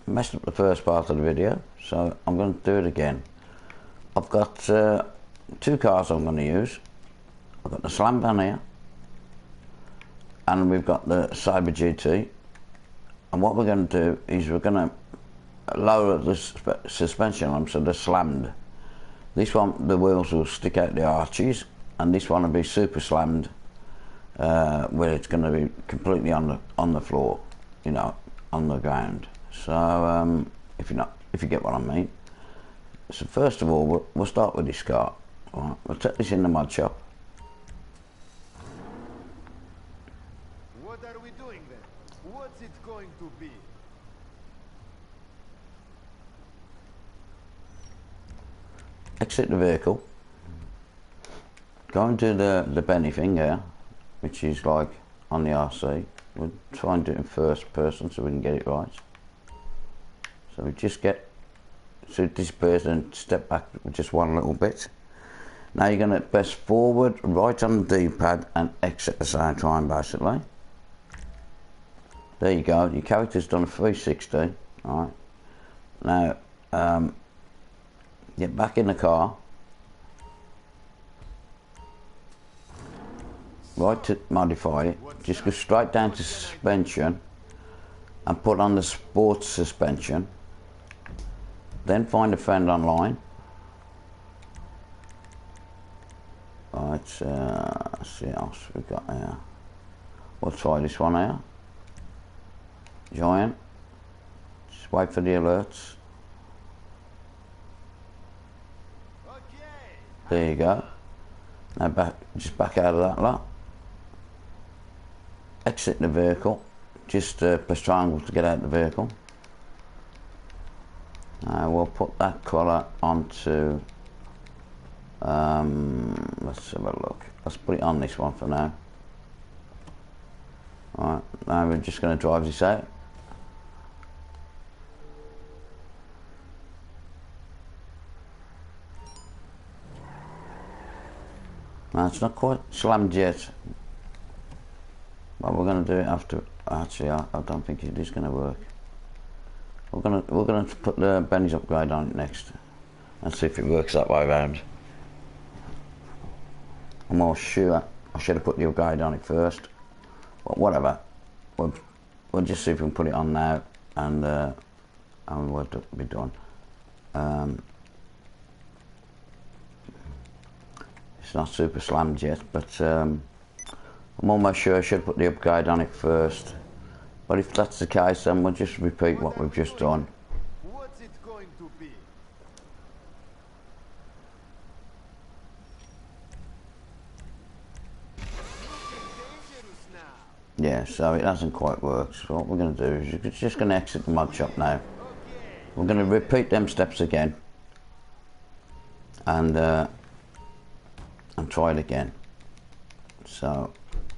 messed up the first part of the video, so I'm going to do it again. I've got two cars I'm going to use. I've got the Slam Van here, and we've got the Cyber GT. And what we're going to do is we're going to lower the suspension on them so they're slammed. This one, the wheels will stick out the arches, and this one will be super slammed, where it's going to be completely on the floor, you know, on the ground. So if you get what I mean. So first of all, we'll start with this car. All right, we'll take this in the mod shop. What are we doing then? What's it going to be? Exit the vehicle. Go into the Benny thing here, which is like on the RC. We'll try and do it in first person so we can get it right. So we just get to this person and step back just one little bit. Now you're going to press forward, right on the D-pad, and exit the same time basically. There you go, your character's done a 360. Alright. Now get back in the car. Right to modify it. Just go straight down to suspension and put on the sports suspension. Then find a friend online. Right, let's see what else we've got here. We'll try this one here. Giant. Just wait for the alerts. There you go. Now just back out of that lot. Exit the vehicle. Just press triangle to get out of the vehicle. We'll put that colour onto. Let's have a look. Let's put it on this one for now. Alright, now we're just going to drive this out. Now it's not quite slammed yet, but we're going to do it after. Actually, I don't think it is going to work. We're going to put the Benny's upgrade on it next, and see if it works that way around. I'm more sure I should have put the upgrade on it first, but whatever. We'll just see if we can put it on now, and we'll be done. It's not super slammed yet, but I'm almost sure I should put the upgrade on it first. But if that's the case, then we'll just repeat what we've just done. What's it going to be? Yeah, so it hasn't quite worked. So what we're going to do is we're just going to exit the mod shop now. We're going to repeat them steps again, and try it again. So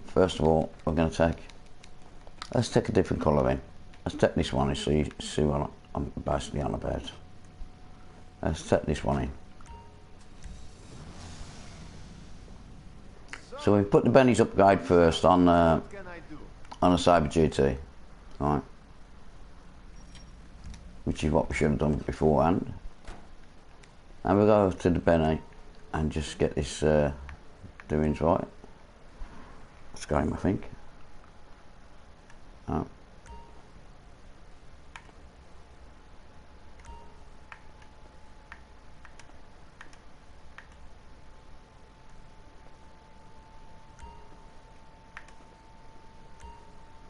first of all, we're going to let's take a different colour in. Let's take this one so you see what I'm basically on about. Let's take this one in. So we put the Benny's upgrade first on a Cyber GT, right? Which is what we should have done beforehand. And we'll go to the Benny and just get this doings right. Let's go in, I think. Oh.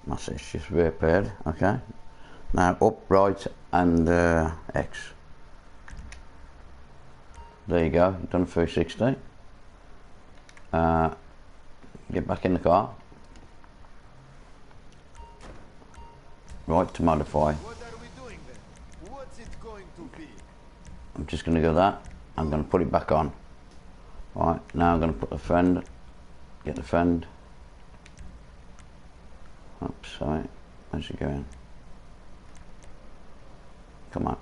That's it, it's just rear paired, okay. Now up, right, and X. There you go, done a 360. Get back in the car. Right to modify. What are we doing then? What's it going to be? I'm just going to go that. I'm going to put it back on. Right, now I'm going to put the fend. Get the fend. Oops, sorry. Where's it going? Come on.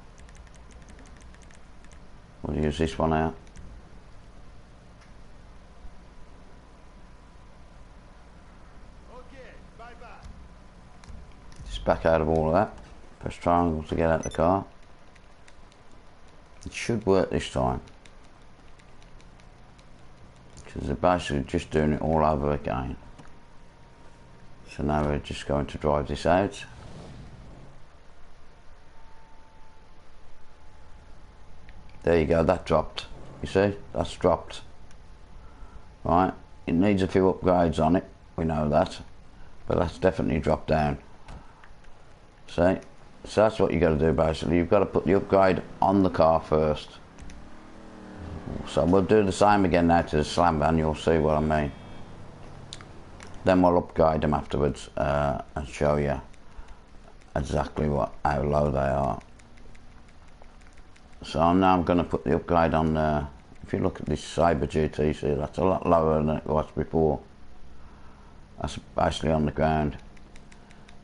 We'll use this one out. Okay, bye bye. Just back out of all of that. Press triangle to get out of the car. It should work this time. Because they're basically just doing it all over again. So now we're just going to drive this out. There you go, that dropped. You see, that's dropped. Right, it needs a few upgrades on it, we know that. But that's definitely dropped down. See? So that's what you got to do basically. You've got to put the upgrade on the car first. So we'll do the same again now to the slam van, you'll see what I mean. Then we'll upgrade them afterwards and show you exactly how low they are. So now I'm going to put the upgrade on, if you look at this Cyber GT, see that's a lot lower than it was before. That's basically on the ground.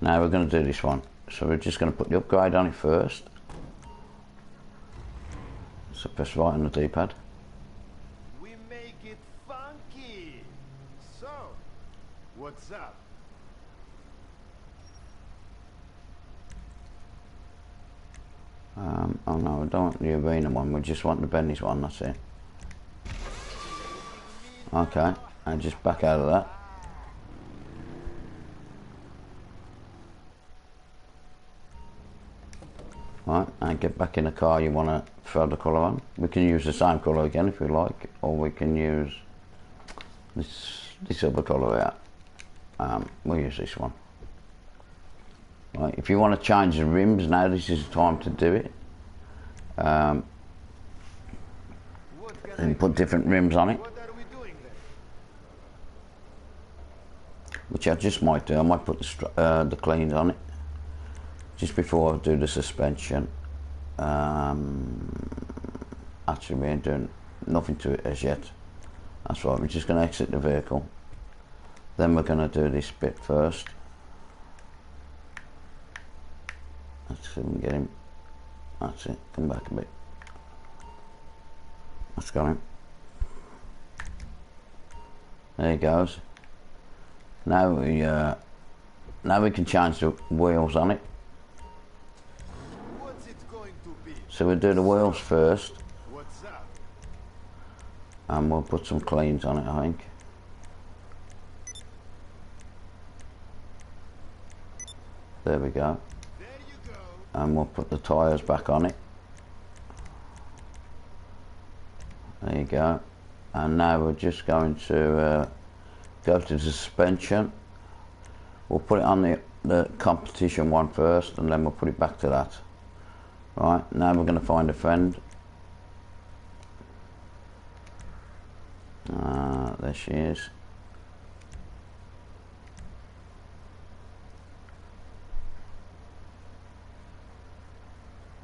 Now we're going to do this one. So we're just going to put the upgrade on it first. So press right on the D-pad. We make it funky. So, what's up? Oh no, I don't want the arena one, we just want the Benny's one, that's it. Okay, and just back out of that. Right, and get back in the car you want to throw the colour on. We can use the same colour again if we like, or we can use this other colour out. We'll use this one. Right, if you want to change the rims now, this is the time to do it. And put different rims on it. What are we doing then? Which I just might do. I might put the cleans on it just before I do the suspension. Actually, we ain't doing nothing to it as yet. That's right. We're just going to exit the vehicle. Then we're going to do this bit first. Let's see if we can get him. That's it. Come back a bit. That's got him. There he goes. Now we can change the wheels on it. What's it going to be? So we'll do the wheels first, What's up? and we'll put some cleans on it, I think. There we go. There you go. And we'll put the tyres back on it. There you go. And now we're just going to go to the suspension. We'll put it on the competition one first, and then we'll put it back to that. Right, now we're going to find a friend. There she is.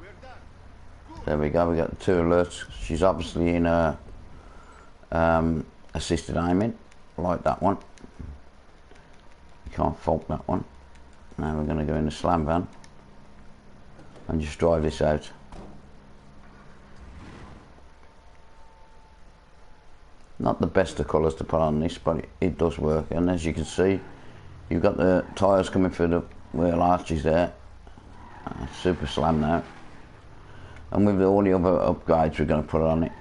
We're done. Good. There we go, we got the two alerts. She's obviously in a assisted aiming, like that one. You can't fault that one. Now we're going to go in the slam van and just drive this out. Not the best of colours to put on this, but it does work. And as you can see, you've got the tyres coming through the wheel arches there. Super slam now. And with all the other upgrades we're going to put on it,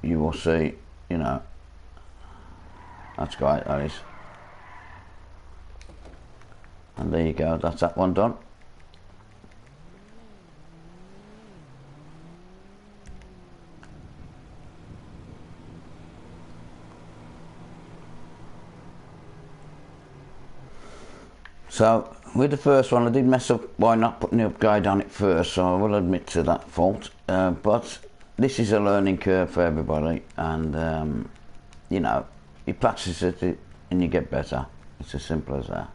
you will see, you know, that's great, that is. And there you go, that's that one done. So with the first one I did mess up by not putting the upgrade on it first, so I will admit to that fault, but this is a learning curve for everybody, and you know, you practice it and you get better. It's as simple as that.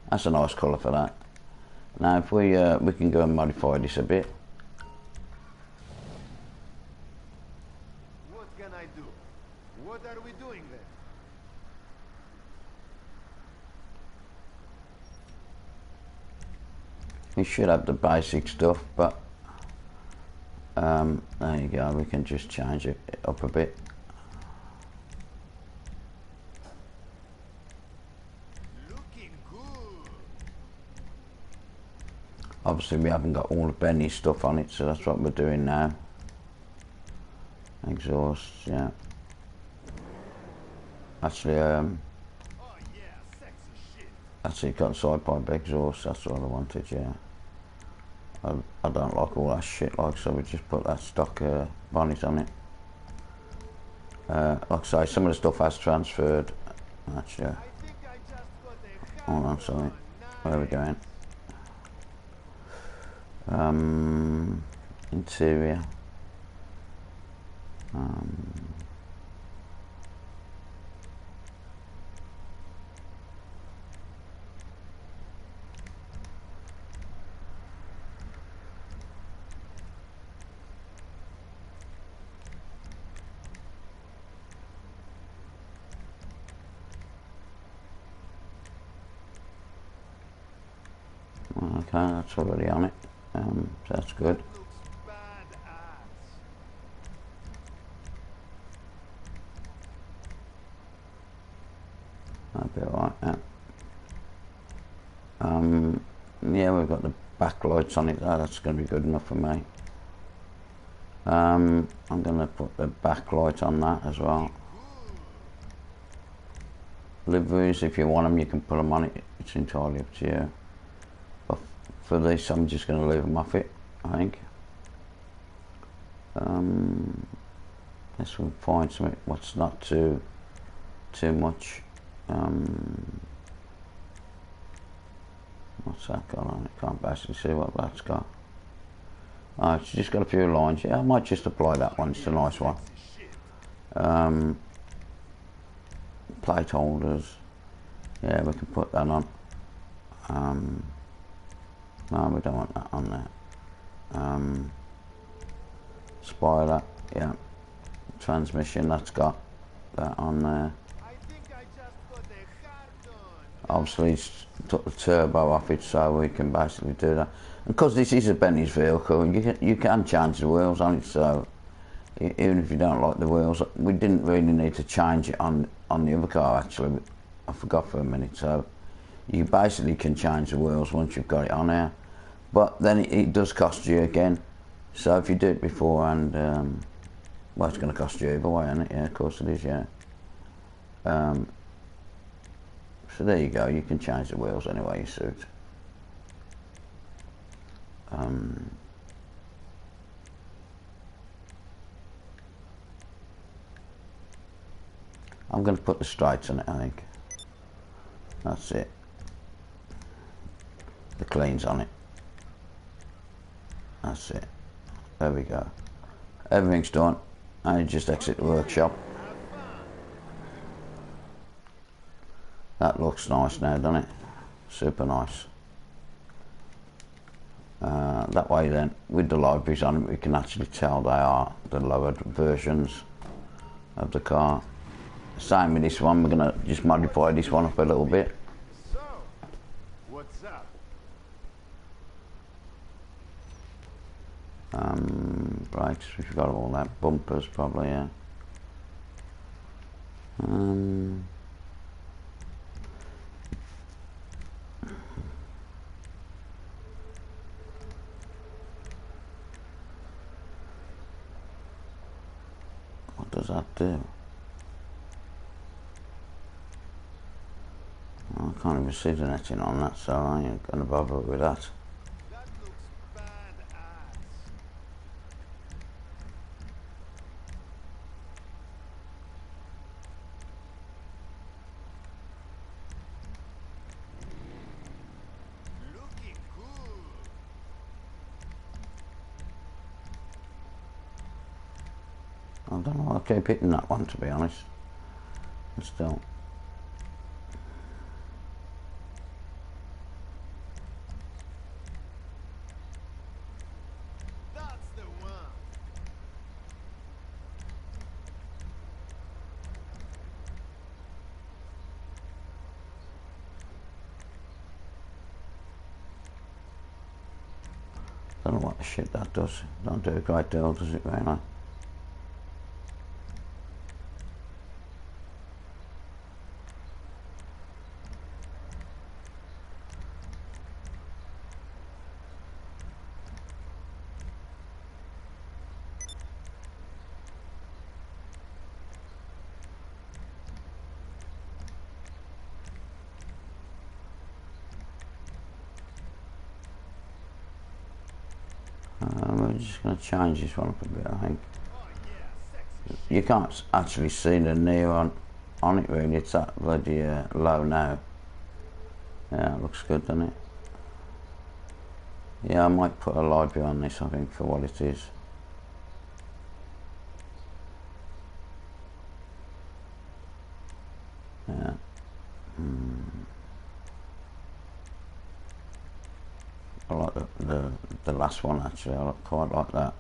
That's a nice colour for that. Now if we can go and modify this a bit. What can I do? What are we doing then? We should have the basic stuff, but there you go, we can just change it up a bit. obviously we haven't got all the Benny stuff on it, so that's what we're doing now. Exhaust, yeah. Actually, Oh yeah, sexy shit. actually got side pipe exhaust, that's what I wanted, yeah. I don't like all that shit, like, so we just put that stock bonnet on it. Like I say, some of the stuff has transferred. Actually, I think I just got a hold on, sorry. Where are we going? Interior. Okay, that's already on it. So that's good. looks badass. That'll be alright, yeah. Yeah, we've got the backlights on it. That's going to be good enough for me. I'm going to put the backlight on that as well. Liveries, if you want them, you can put them on it. It's entirely up to you. But for this, I'm just going to leave them off it, I think. Let's find something what's not too much. What's that got on it? Can't basically see what that's got. Oh, it's just got a few lines. Yeah, I might just apply that one. It's a nice one. Plate holders. Yeah, we can put that on. No, we don't want that on there. Spoiler. Yeah. Transmission. That's got that on there. I think I just got a hard on. Obviously it's took the turbo off it, so we can basically do that. And because this is a Benny's vehicle, you can change the wheels on it, so even if you don't like the wheels, we didn't really need to change it on the other car actually. I forgot for a minute, so you basically can change the wheels once you've got it on there. But then it does cost you again, so if you do it beforehand, well, it's going to cost you either way, isn't it? Yeah, of course it is, yeah. So there you go, you can change the wheels any way you suit. I'm going to put the stripes on it, I think. That's it. The cleans on it. That's it. There we go. Everything's done. I just exit the workshop. That looks nice now, doesn't it? Super nice. That way then, with the libraries on it, we can actually tell they are the lowered versions of the car. Same with this one, we're going to just modify this one up a little bit. So, what's up? Brakes, we forgot all that. Bumpers, probably, yeah. What does that do? I can't even see the netting on that, so I ain't going to bother with that. That looks badass. Looking cool. I don't know, I keep hitting that one, to be honest. But still. That's the one. Don't know what the shit that does. Don't do a great deal, does it, really? We're just going to change this one up a bit, I think. You can't actually see the neon on it really, it's that bloody low now. Yeah, it looks good, doesn't it? Yeah, I might put a library on this, I think, for what it is. Yeah. I like the last one actually, I quite like that.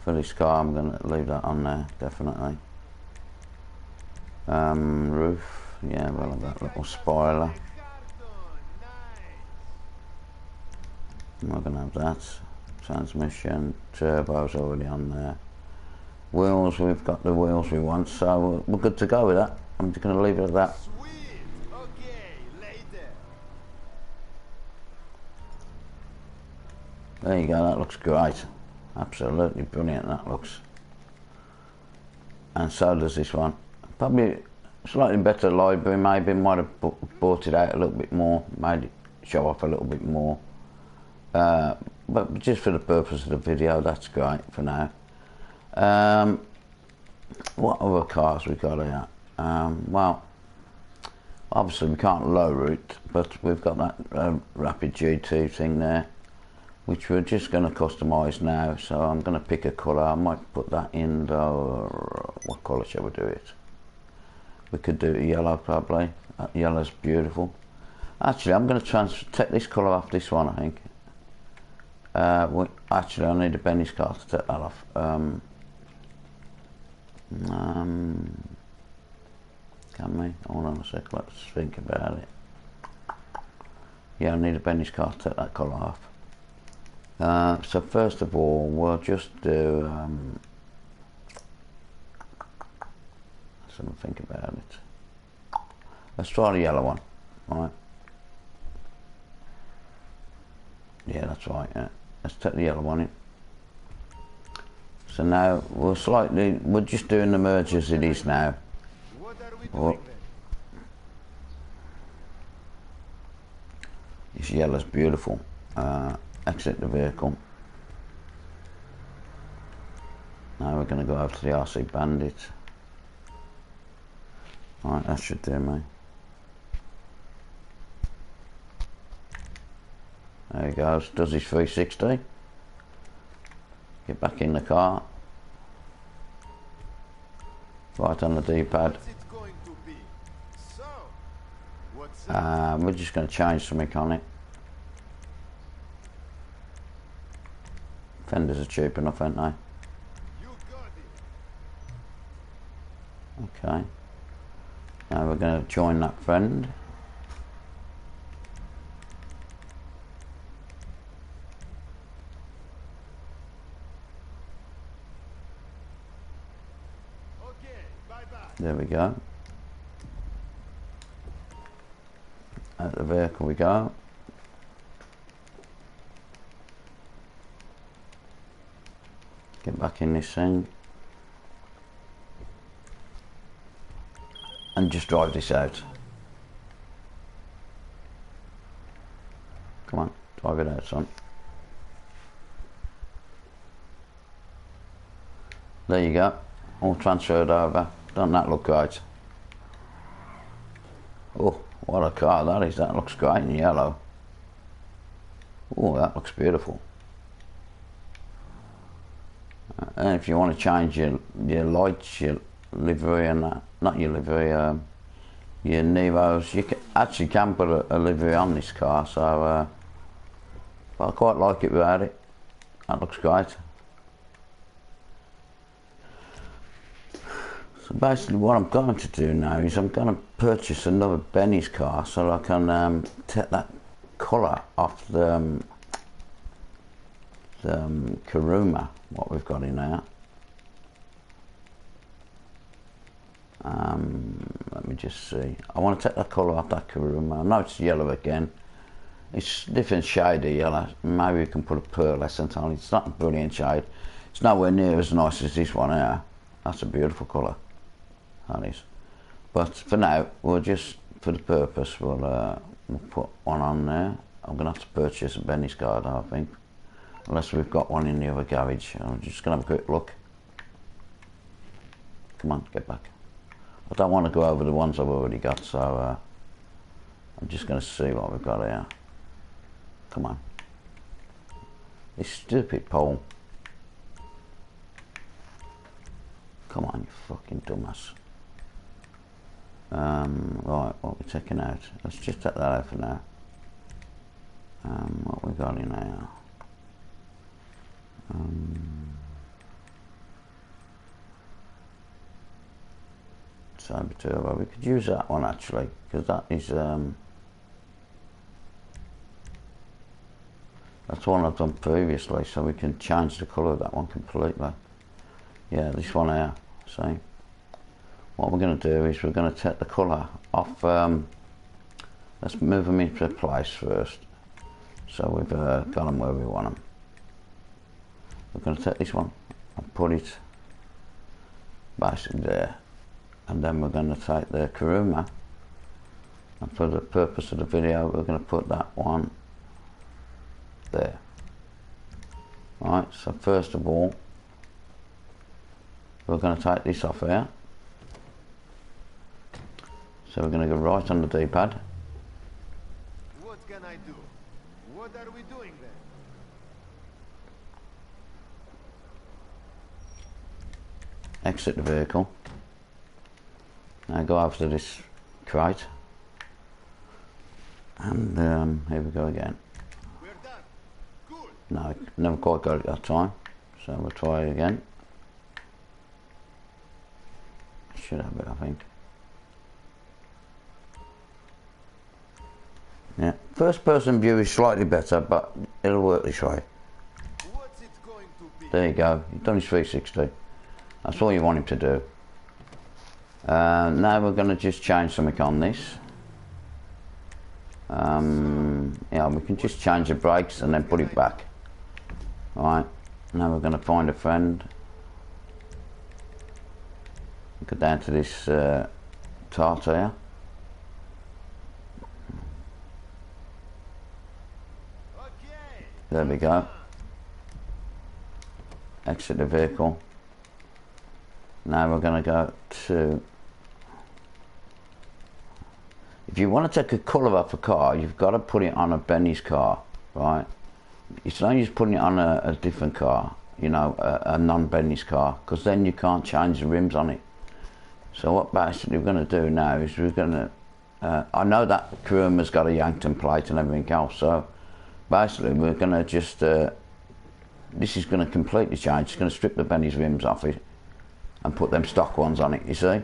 For this car I'm going to leave that on there, definitely. Roof, yeah, well, that little spoiler. We're going to have that. Transmission, turbo's already on there. Wheels, we've got the wheels we want, so we're good to go with that. I'm just going to leave it at that. There you go, that looks great. Absolutely brilliant that looks. And so does this one. Probably slightly better library, maybe might have brought it out a little bit more, made it show off a little bit more. But just for the purpose of the video, that's great for now. What other cars we got here? Well, obviously we can't low route, but we've got that Rapid GT thing there, which we're just going to customise now. So I'm going to pick a colour. I might put that in the, what colour shall we do it? We could do yellow probably. That yellow's beautiful. Actually, I'm going to take this colour off this one, I think. Actually, I need a Benny's car to take that off. Can we? Hold on a sec, let's think about it. Yeah, I need a Benny's car to take that colour off. So first of all, we'll just do, let's have a think about it. Let's try the yellow one, right? Yeah, that's right, yeah. Let's take the yellow one in. So now we're just doing the merge as it is now. What are we doing then? This yellow's beautiful. Exit the vehicle. Now we're going to go over to the RC Bandit. Alright, that should do me. There he goes, does his 360. Get back in the car. Right on the D-pad. We're just going to change something on it. Fenders are cheap enough, aren't they? Okay. Now we're going to join that friend. There we go. Out the vehicle we go. Get back in this thing. And just drive this out. Come on, drive it out, son. There you go. All transferred over. Doesn't that look great? Oh, what a car that is. That looks great in yellow. Oh, that looks beautiful. And if you want to change your lights, your livery and that, not your livery, your Nevos, you actually can put a livery on this car, so but I quite like it without it. That looks great. So basically what I'm going to do now is I'm going to purchase another Benny's car so I can take that colour off the Kuruma, what we've got in there. Let me just see. I want to take that colour off that Kuruma. I know it's yellow again. It's different shade of yellow. Maybe we can put a pearlescent on it. It's not a brilliant shade. It's nowhere near as nice as this one here. That's a beautiful colour. That is. But for now, we'll just, for the purpose, we'll put one on there. I'm going to have to purchase a Benny's card, I think. Unless we've got one in the other garage. I'm just going to have a quick look. Come on, get back. I don't want to go over the ones I've already got, so I'm just going to see what we've got here. Come on. This stupid pole. Come on, you fucking dumbass. Right, what we're taking out. Let's just take that out for now. What we got in here. Cyber turbo. We could use that one actually, because that is that's one I've done previously, so we can change the colour of that one completely. Yeah, this one here. See, what we're going to do is we're going to take the colour off. Let's move them into place first, so we've got them where we want them. We're going to take this one and put it basically there, and then we're going to take the Kuruma, and for the purpose of the video we're going to put that one there. Right, so first of all we're going to take this off here, so we're going to go right on the D-pad. What can I do? What are we doing then? Exit the vehicle. Now go over to this crate, and here we go again. We're done. Good. No, never quite got it that time, so we'll try it again. Should have it, I think. Yeah, first person view is slightly better, but it'll work this way. What's it going to be? There you go, you've done his 360. That's all you want him to do. Now we're going to just change something on this. Yeah, we can just change the brakes and then put it back. Alright, now we're going to find a friend. Go down to this tart here. Okay. There we go. Exit the vehicle. Now we're going to go to... If you want to take a colour off a car, you've got to put it on a Benny's car, right? It's no use putting it on a different car, you know, a non-Benny's car, because then you can't change the rims on it. So what basically we're going to do now is we're going to... I know that Kuruma's got a Yankton plate and everything else, so basically we're going to just... this is going to completely change. It's going to strip the Benny's rims off it and put them stock ones on it, you see?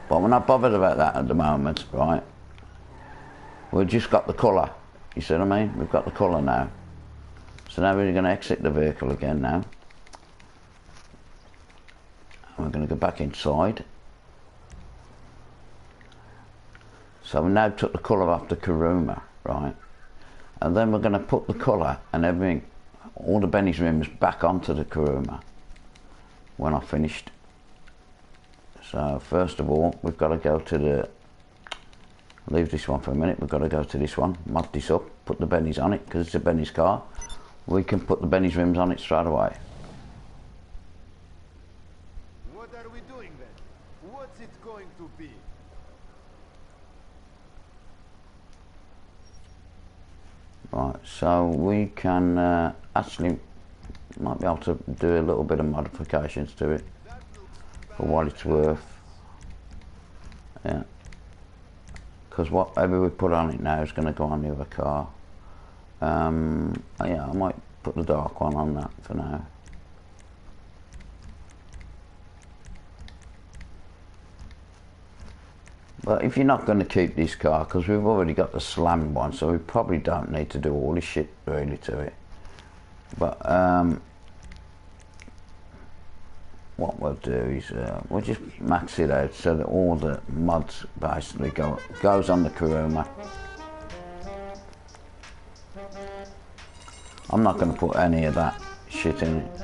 But we're not bothered about that at the moment, right? We've just got the colour, you see what I mean? We've got the colour now. So now we're going to exit the vehicle again now. And we're going to go back inside. So we now took the colour off the Kuruma, right? And then we're going to put the colour and everything, all the Benny's rims back onto the Kuruma when I've finished. So first of all, we've got to go to the... Leave this one for a minute. We've got to go to this one, mod this up, put the Benny's on it, because it's a Benny's car. We can put the Benny's rims on it straight away. What are we doing then? What's it going to be? Right, so we can actually might be able to do a little bit of modifications to it for what it's worth. Yeah, because whatever we put on it now is going to go on the other car. Yeah, I might put the dark one on that for now. But if you're not going to keep this car, because we've already got the slammed one, so we probably don't need to do all this shit really to it. But what we'll do is we'll just max it out so that all the mods basically goes on the Kuruma. I'm not going to put any of that shit in it.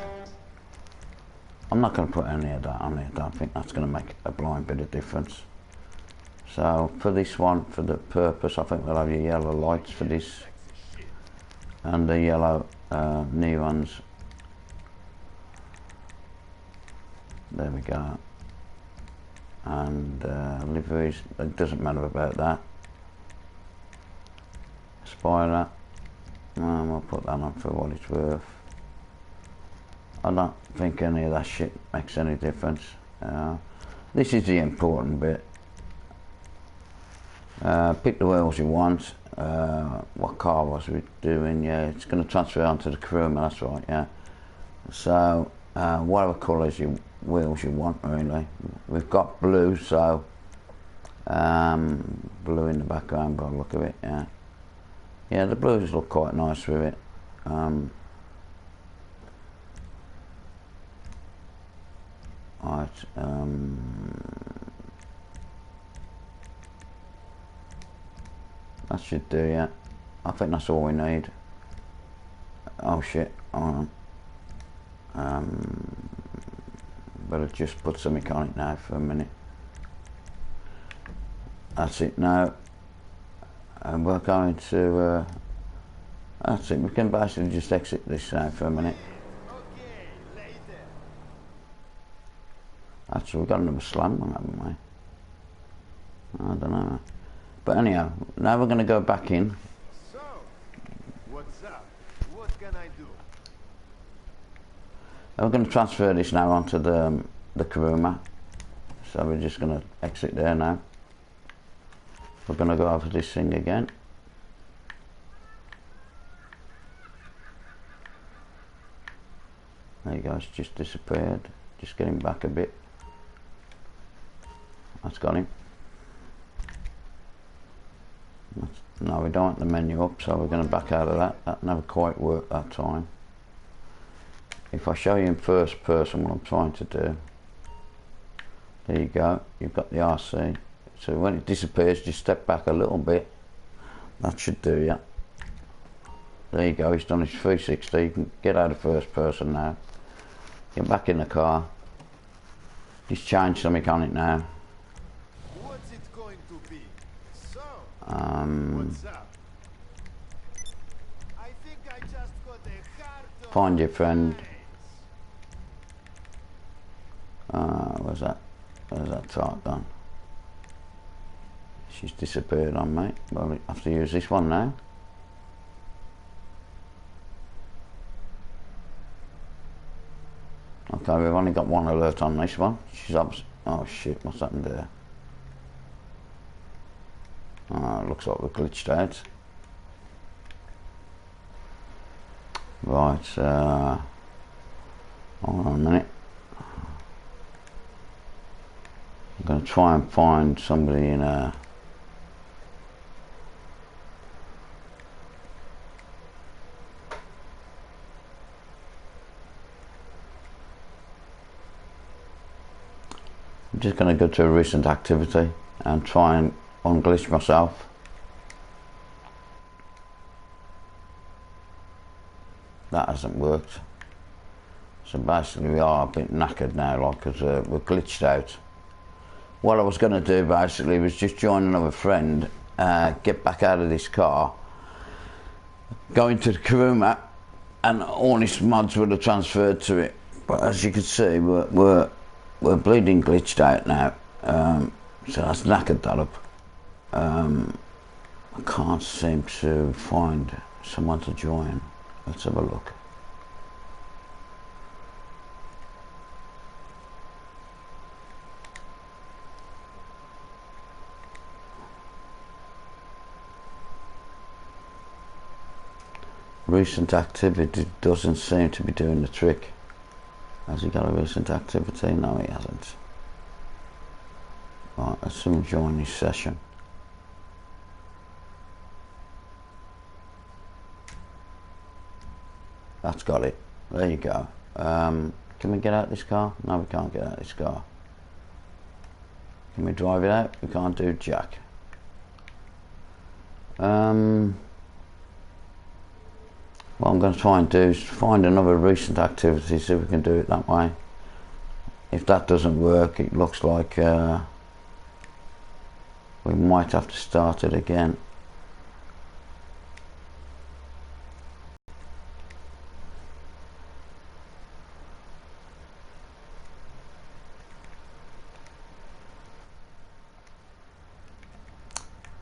I'm not going to put any of that on it. I don't think that's going to make a blind bit of difference. So for this one, for the purpose, I think we'll have your yellow lights for this, and the yellow new ones. There we go. And liveries, it doesn't matter about that. Spoiler, we'll put that on for what it's worth. I don't think any of that shit makes any difference. This is the important bit. Pick the wheels you want. What car was we doing? Yeah, it's going to transfer onto the Currant, that's right, yeah. So, whatever colours wheels you want, really. We've got blue, so blue in the background by the look of it, yeah. Yeah, the blues look quite nice with it. Right, that should do, yeah. I think that's all we need. Oh shit, hold on. Better just put something on it now for a minute. That's it now. And we're going to, that's it, we can basically just exit this now for a minute. Okay, later. Actually, we've got another slam one, haven't we? I don't know. But anyhow, now we're going to go back in. So, what's up? What can I do? And we're going to transfer this now onto the Currant. So we're just going to exit there now. We're going to go over this thing again. There you go, it's just disappeared. Just get him back a bit. That's got him. No, we don't want the menu up, so we're going to back out of that. That never quite worked that time. If I show you in first person what I'm trying to do, there you go, you've got the RC. So when it disappears, just step back a little bit. That should do, yeah. There you go, he's done his 360. You can get out of first person now. Get back in the car. Just change something on it now. What's it going to be? So, what's up? I think I just got a heart of Find your friend. mines. Where's that tart done? She's disappeared on me. Well, I have to use this one now. Okay, we've only got one alert on this one. She's up. Oh shit, what's happened there? Looks like we're glitched out. Right, hold on a minute. I'm going to try and find somebody in a... I'm just going to go to a recent activity and try and unglitch myself. That hasn't worked. So basically we are a bit knackered now, like, because we're glitched out. What I was going to do basically was just join another friend, get back out of this car, go into the Currant, and all his mods would have transferred to it. But as you can see, we're bleeding glitched out now. So that's knackered that up. I can't seem to find someone to join. Let's have a look. Recent activity doesn't seem to be doing the trick. Has he got a recent activity? No, he hasn't. Right, let's see him join this session. That's got it. There you go. Can we get out this car? No, we can't get out this car. Can we drive it out? We can't do jack. What I'm going to try and do is find another recent activity, see if we can do it that way. If that doesn't work, it looks like we might have to start it again.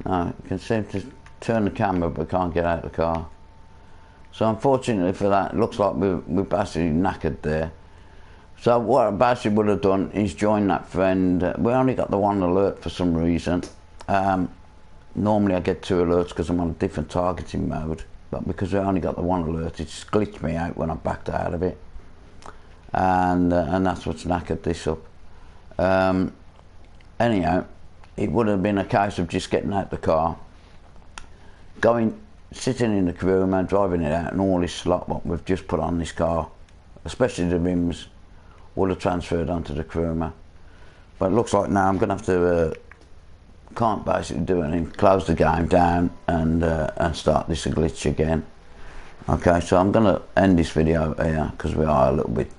No, you can seem to turn the camera but can't get out of the car. So unfortunately for that, it looks like we're basically knackered there. So what I basically would have done is join that friend. We only got the one alert for some reason. Normally I get 2 alerts because I'm on a different targeting mode, but because I only got the one alert, it just glitched me out when I backed out of it, and that's what's knackered this up. Anyhow, it would have been a case of just getting out the car, sitting in the Currant, driving it out, and all this slot what we've just put on this car, especially the rims, would have transferred onto the Currant. But it looks like now I'm going to have to can't basically do anything, close the game down and start this glitch again. Okay, so I'm going to end this video here because we are a little bit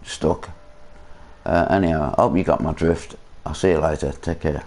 stuck. Anyhow, I hope you got my drift. I'll see you later. Take care.